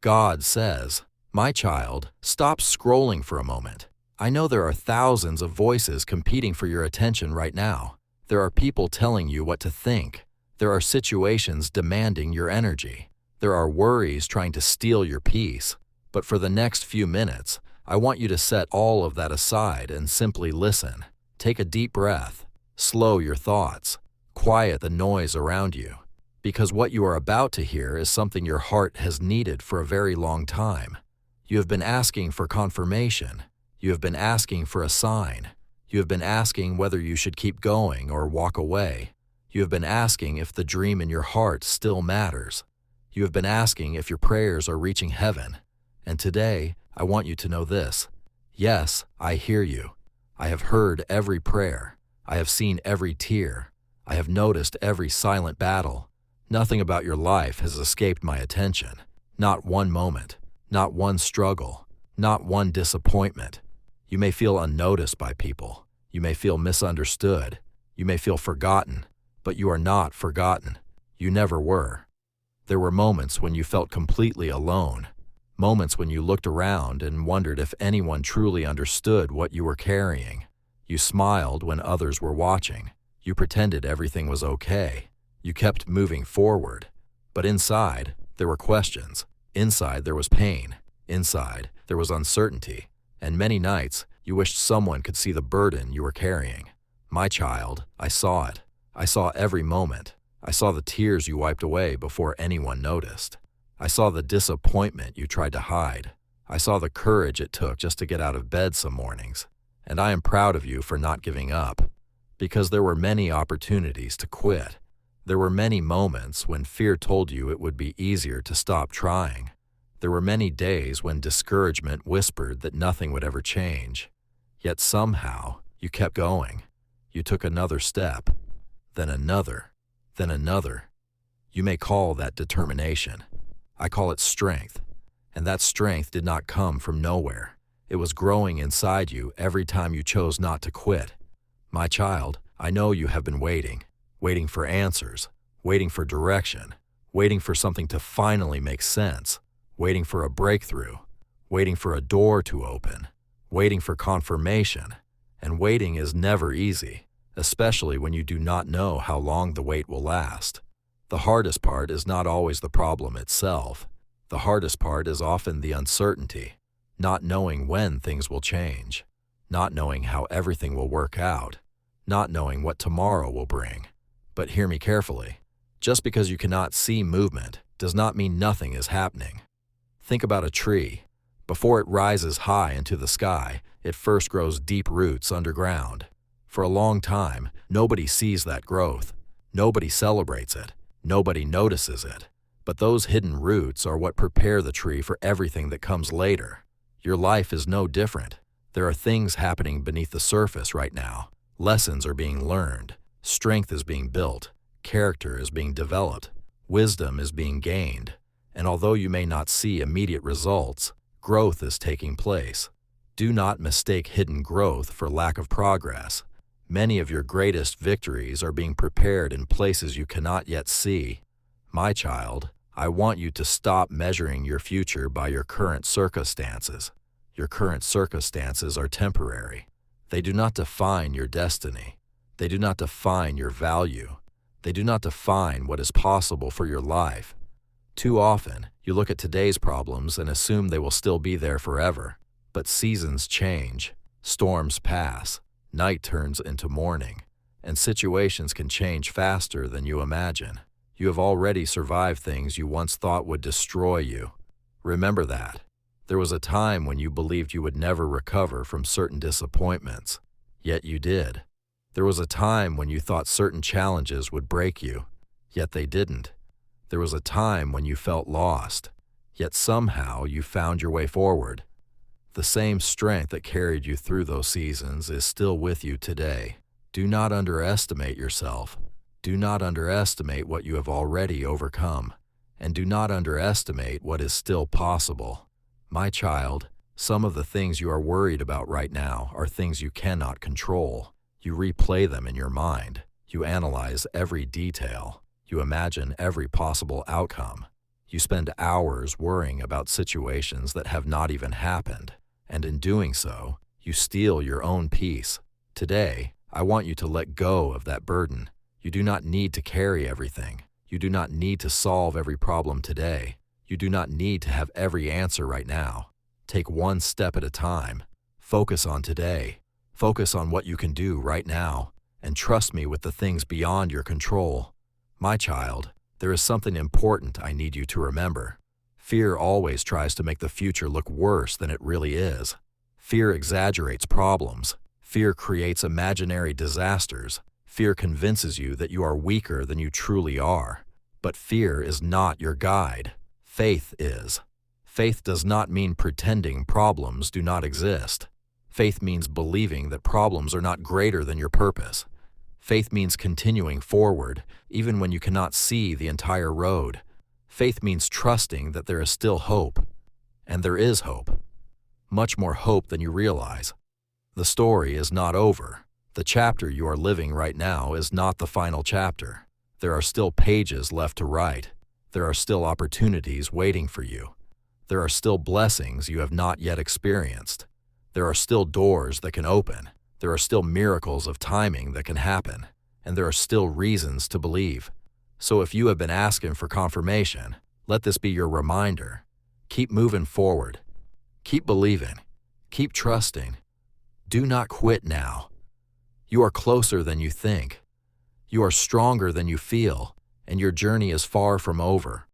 God says, "My child, stop scrolling for a moment. I know there are thousands of voices competing for your attention right now. There are people telling you what to think. There are situations demanding your energy. There are worries trying to steal your peace. But for the next few minutes, I want you to set all of that aside and simply listen. Take a deep breath. Slow your thoughts. Quiet the noise around you. Because what you are about to hear is something your heart has needed for a very long time. You have been asking for confirmation. You have been asking for a sign. You have been asking whether you should keep going or walk away. You have been asking if the dream in your heart still matters. You have been asking if your prayers are reaching heaven. And today, I want you to know this. Yes, I hear you. I have heard every prayer. I have seen every tear. I have noticed every silent battle. Nothing about your life has escaped my attention. Not one moment. Not one struggle. Not one disappointment. You may feel unnoticed by people. You may feel misunderstood. You may feel forgotten. But you are not forgotten. You never were. There were moments when you felt completely alone. Moments when you looked around and wondered if anyone truly understood what you were carrying. You smiled when others were watching. You pretended everything was okay. You kept moving forward. But inside, there were questions. Inside, there was pain. Inside, there was uncertainty. And many nights, you wished someone could see the burden you were carrying. My child, I saw it. I saw every moment. I saw the tears you wiped away before anyone noticed. I saw the disappointment you tried to hide. I saw the courage it took just to get out of bed some mornings. And I am proud of you for not giving up. Because there were many opportunities to quit. There were many moments when fear told you it would be easier to stop trying. There were many days when discouragement whispered that nothing would ever change. Yet somehow, you kept going. You took another step, then another, then another. You may call that determination. I call it strength. And that strength did not come from nowhere. It was growing inside you every time you chose not to quit. My child, I know you have been waiting for answers, waiting for direction, waiting for something to finally make sense, waiting for a breakthrough, waiting for a door to open, waiting for confirmation. And waiting is never easy, especially when you do not know how long the wait will last. The hardest part is not always the problem itself. The hardest part is often the uncertainty, not knowing when things will change, not knowing how everything will work out, not knowing what tomorrow will bring. But hear me carefully. Just because you cannot see movement does not mean nothing is happening. Think about a tree. Before it rises high into the sky, it first grows deep roots underground. For a long time, nobody sees that growth. Nobody celebrates it. Nobody notices it. But those hidden roots are what prepare the tree for everything that comes later. Your life is no different. There are things happening beneath the surface right now. Lessons are being learned. Strength is being built. Character is being developed. Wisdom is being gained. And although you may not see immediate results, growth is taking place. Do not mistake hidden growth for lack of progress. Many of your greatest victories are being prepared in places you cannot yet see. My child, I want you to stop measuring your future by your current circumstances. Your current circumstances are temporary. They do not define your destiny. They do not define your value. They do not define what is possible for your life. Too often, you look at today's problems and assume they will still be there forever. But seasons change, storms pass, night turns into morning, and situations can change faster than you imagine. You have already survived things you once thought would destroy you. Remember that. There was a time when you believed you would never recover from certain disappointments, yet you did. There was a time when you thought certain challenges would break you, yet they didn't. There was a time when you felt lost, yet somehow you found your way forward. The same strength that carried you through those seasons is still with you today. Do not underestimate yourself. Do not underestimate what you have already overcome, and do not underestimate what is still possible. My child, some of the things you are worried about right now are things you cannot control. You replay them in your mind. You analyze every detail. You imagine every possible outcome. You spend hours worrying about situations that have not even happened, and in doing so, you steal your own peace. Today, I want you to let go of that burden. You do not need to carry everything. You do not need to solve every problem today. You do not need to have every answer right now. Take one step at a time. Focus on today. Focus on what you can do right now, and trust me with the things beyond your control. My child, there is something important I need you to remember. Fear always tries to make the future look worse than it really is. Fear exaggerates problems. Fear creates imaginary disasters. Fear convinces you that you are weaker than you truly are. But fear is not your guide. Faith is. Faith does not mean pretending problems do not exist. Faith means believing that problems are not greater than your purpose. Faith means continuing forward, even when you cannot see the entire road. Faith means trusting that there is still hope. And there is hope. Much more hope than you realize. The story is not over. The chapter you are living right now is not the final chapter. There are still pages left to write. There are still opportunities waiting for you. There are still blessings you have not yet experienced. There are still doors that can open. There are still miracles of timing that can happen. And there are still reasons to believe. So if you have been asking for confirmation, let this be your reminder. Keep moving forward. Keep believing. Keep trusting. Do not quit now. You are closer than you think. You are stronger than you feel, and your journey is far from over.